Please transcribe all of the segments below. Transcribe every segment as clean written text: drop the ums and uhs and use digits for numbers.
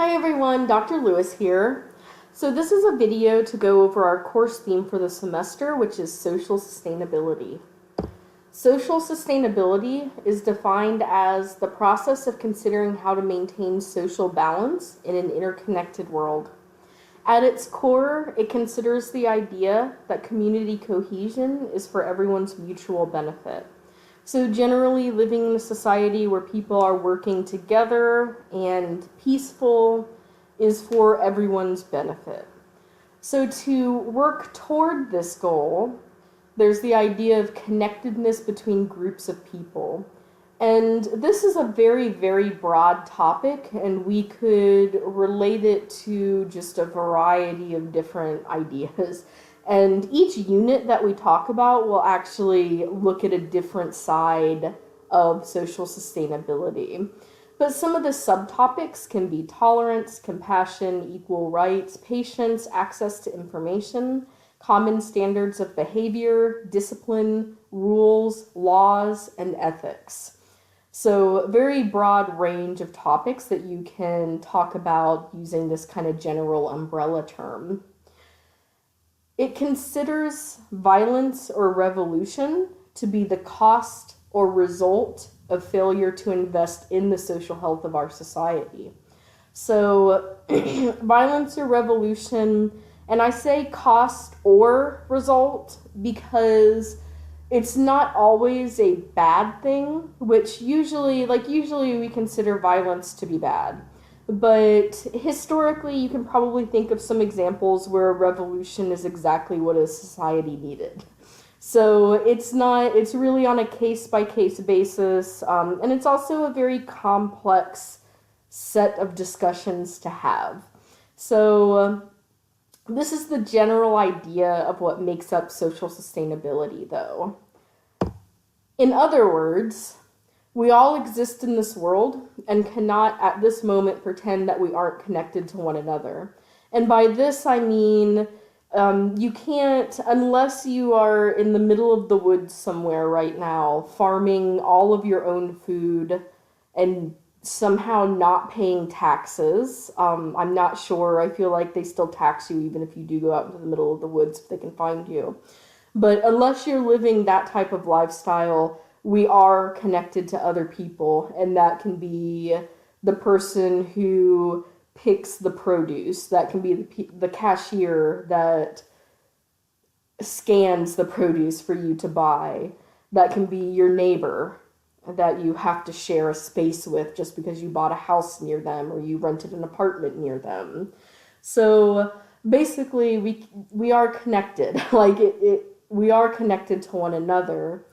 Hi everyone, Dr. Lewis here. So this is a video to go over our course theme for the semester, which is social sustainability. Social sustainability is defined as the process of considering how to maintain social balance in an interconnected world. At its core, it considers the idea that community cohesion is for everyone's mutual benefit. So generally, living in a society where people are working together and peaceful is for everyone's benefit. So to work toward this goal, there's the idea of connectedness between groups of people. And this is a very, very broad topic, and we could relate it to just a variety of different ideas. And each unit that we talk about will actually look at a different side of social sustainability. But some of the subtopics can be tolerance, compassion, equal rights, patience, access to information, common standards of behavior, discipline, rules, laws, and ethics. So very broad range of topics that you can talk about using this kind of general umbrella term. It considers violence or revolution to be the cost or result of failure to invest in the social health of our society. So violence or revolution, and I say cost or result because it's not always a bad thing, which usually we consider violence to be bad. But historically, you can probably think of some examples where a revolution is exactly what a society needed. So it's really on a case-by-case basis, and it's also a very complex set of discussions to have. So this is the general idea of what makes up social sustainability, though. In other words, we all exist in this world and cannot at this moment pretend that we aren't connected to one another. And by this I mean you can't, unless you are in the middle of the woods somewhere right now, farming all of your own food and somehow not paying taxes. I'm not sure. I feel like they still tax you even if you do go out into the middle of the woods if they can find you. But unless you're living that type of lifestyle, we are connected to other people, and that can be the person who picks the produce, that can be the cashier that scans the produce for you to buy, that can be your neighbor that you have to share a space with just because you bought a house near them or you rented an apartment near them. So basically we are connected, we are connected to one another.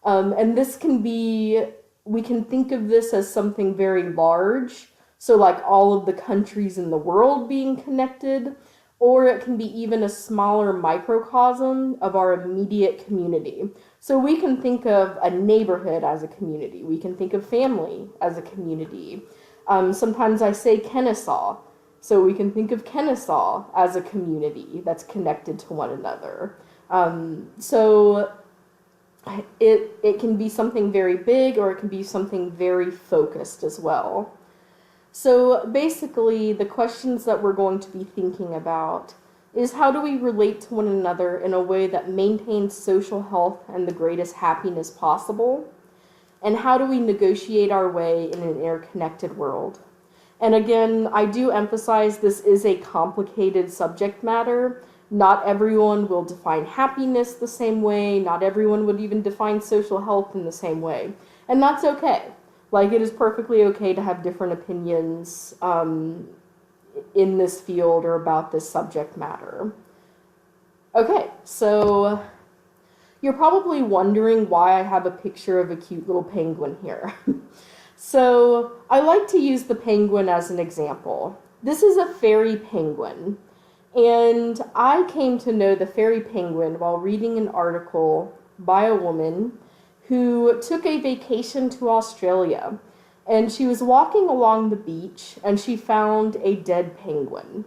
And this can be, we can think of this as something very large, so like all of the countries in the world being connected, or it can be even a smaller microcosm of our immediate community. So we can think of a neighborhood as a community. We can think of family as a community. Sometimes I say Kennesaw, so we can think of Kennesaw as a community that's connected to one another. So it can be something very big, or it can be something very focused as well. So basically, the questions that we're going to be thinking about is how do we relate to one another in a way that maintains social health and the greatest happiness possible? And how do we negotiate our way in an interconnected world? And again, I do emphasize this is a complicated subject matter. Not everyone will define happiness the same way. Not everyone would even define social health in the same way. And that's okay. Like, it is perfectly okay to have different opinions in this field or about this subject matter. Okay, so you're probably wondering why I have a picture of a cute little penguin here. So I like to use the penguin as an example. This is a fairy penguin. And I came to know the fairy penguin while reading an article by a woman who took a vacation to Australia. And she was walking along the beach and she found a dead penguin.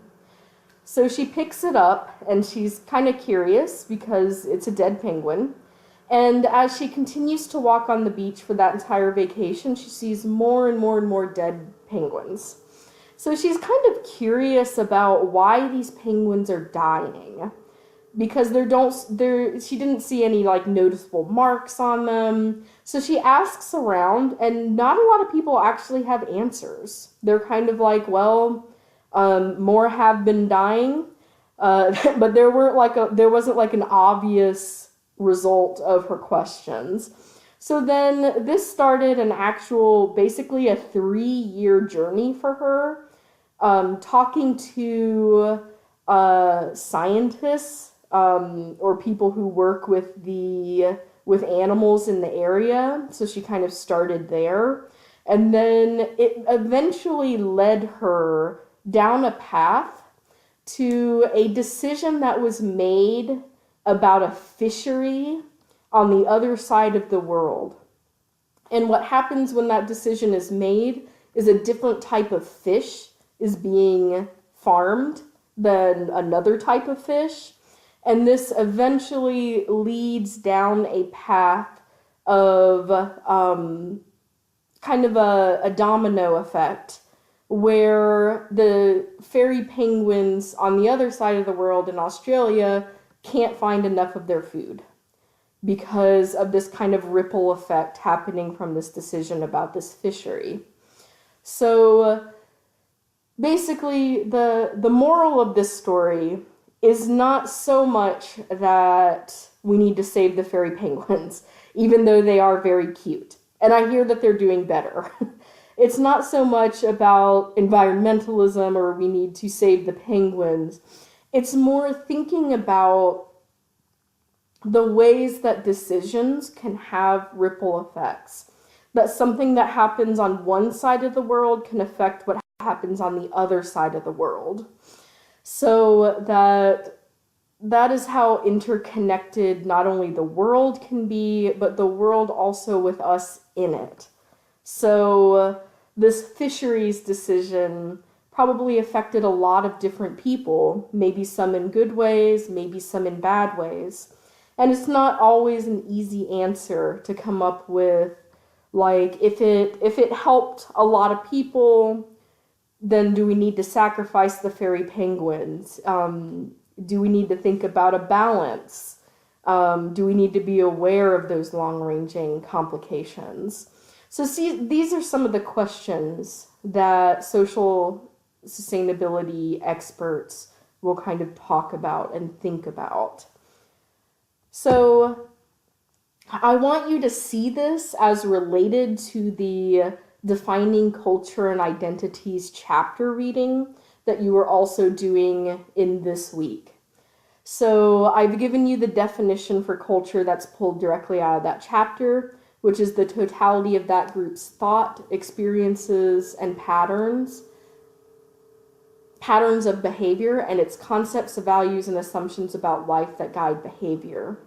So she picks it up and she's kind of curious because it's a dead penguin. And as she continues to walk on the beach for that entire vacation, she sees more and more and more dead penguins. So she's kind of curious about why these penguins are dying, because she didn't see any like noticeable marks on them. So she asks around, and not a lot of people actually have answers. They're kind of like, well, more have been dying, but there wasn't like an obvious result of her questions. So then this started basically a 3-year journey for her, talking to scientists or people who work with animals in the area. So she kind of started there. And then it eventually led her down a path to a decision that was made about a fishery on the other side of the world. And what happens when that decision is made is a different type of fish is being farmed than another type of fish. And this eventually leads down a path of kind of a domino effect, where the fairy penguins on the other side of the world in Australia can't find enough of their food because of this kind of ripple effect happening from this decision about this fishery. So basically, the moral of this story is not so much that we need to save the fairy penguins, even though they are very cute. And I hear that they're doing better. It's not so much about environmentalism or we need to save the penguins. It's more thinking about the ways that decisions can have ripple effects. That something that happens on one side of the world can affect what happens on the other side of the world. So that is how interconnected not only the world can be, but the world also with us in it. So this fisheries decision probably affected a lot of different people, maybe some in good ways, maybe some in bad ways. And it's not always an easy answer to come up with, like, if it helped a lot of people, then do we need to sacrifice the fairy penguins? Do we need to think about a balance? Do we need to be aware of those long-ranging complications? So see, these are some of the questions that social sustainability experts will kind of talk about and think about. So I want you to see this as related to the Defining Culture and Identities chapter reading that you are also doing in this week. So I've given you the definition for culture that's pulled directly out of that chapter, which is the totality of that group's thought, experiences, and patterns of behavior, and its concepts, values, and assumptions about life that guide behavior.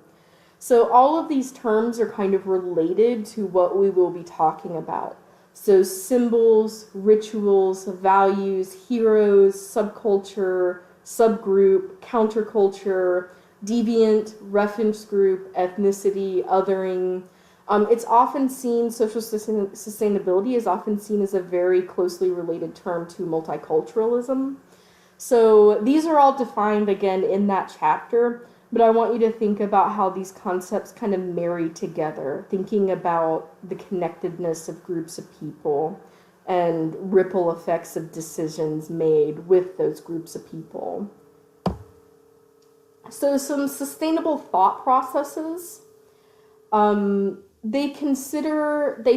So all of these terms are kind of related to what we will be talking about. So symbols, rituals, values, heroes, subculture, subgroup, counterculture, deviant, reference group, ethnicity, othering. It's often seen, social sustainability is often seen as a very closely related term to multiculturalism. So these are all defined again in that chapter, but I want you to think about how these concepts kind of marry together, thinking about the connectedness of groups of people and ripple effects of decisions made with those groups of people. So some sustainable thought processes. They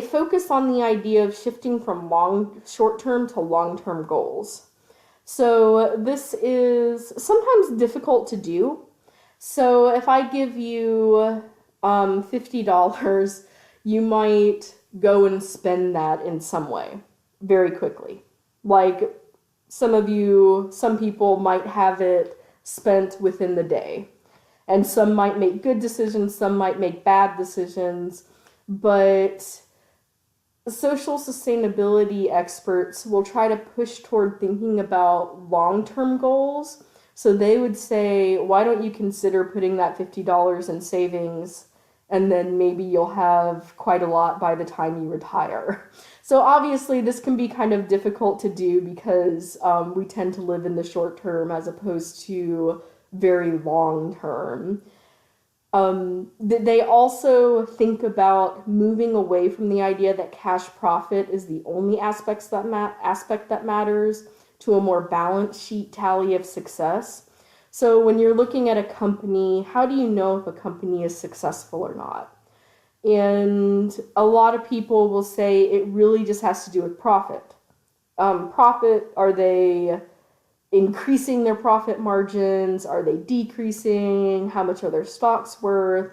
focus on the idea of shifting from short-term to long-term goals. So this is sometimes difficult to do. So if I give you $50, you might go and spend that in some way very quickly. Like some people might have it spent within the day. And some might make good decisions, some might make bad decisions, but social sustainability experts will try to push toward thinking about long-term goals. So they would say, why don't you consider putting that $50 in savings and then maybe you'll have quite a lot by the time you retire. So obviously this can be kind of difficult to do because we tend to live in the short term as opposed to very long term. They also think about moving away from the idea that cash profit is the only aspect that matters to a more balance sheet tally of success. So when you're looking at a company, how do you know if a company is successful or not? And a lot of people will say it really just has to do with profit. Profit, are they increasing their profit margins? Are they decreasing? How much are their stocks worth?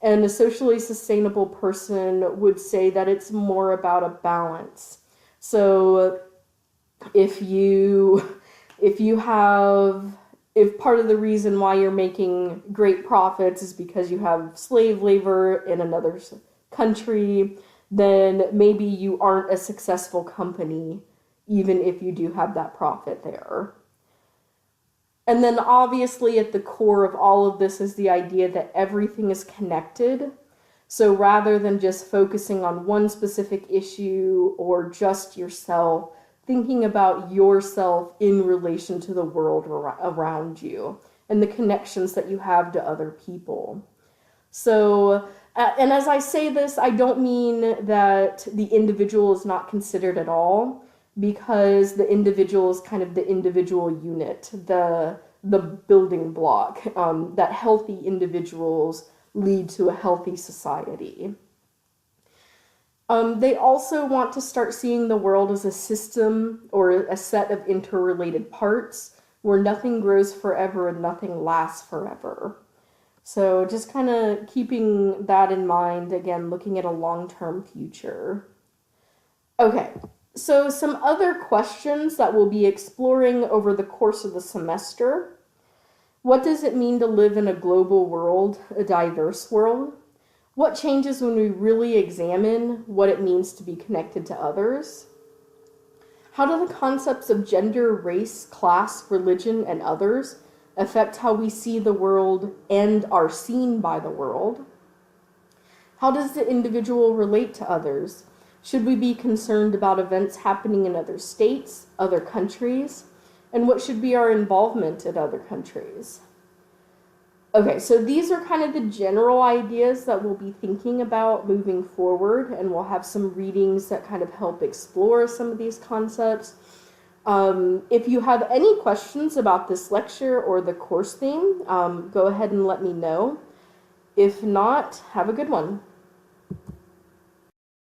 And a socially sustainable person would say that it's more about a balance. So if part of the reason why you're making great profits is because you have slave labor in another country, then maybe you aren't a successful company, even if you do have that profit there. And then obviously at the core of all of this is the idea that everything is connected. So rather than just focusing on one specific issue or just yourself, thinking about yourself in relation to the world around you and the connections that you have to other people. So, and as I say this, I don't mean that the individual is not considered at all, because the individual is kind of the individual unit, the building block, that healthy individuals lead to a healthy society. They also want to start seeing the world as a system or a set of interrelated parts where nothing grows forever and nothing lasts forever. So just kind of keeping that in mind, again, looking at a long-term future. Okay, so some other questions that we'll be exploring over the course of the semester. What does it mean to live in a global world, a diverse world? What changes when we really examine what it means to be connected to others? How do the concepts of gender, race, class, religion, and others affect how we see the world and are seen by the world? How does the individual relate to others? Should we be concerned about events happening in other states, other countries? And what should be our involvement in other countries? Okay, so these are kind of the general ideas that we'll be thinking about moving forward, and we'll have some readings that kind of help explore some of these concepts. If you have any questions about this lecture or the course theme, go ahead and let me know. If not, have a good one.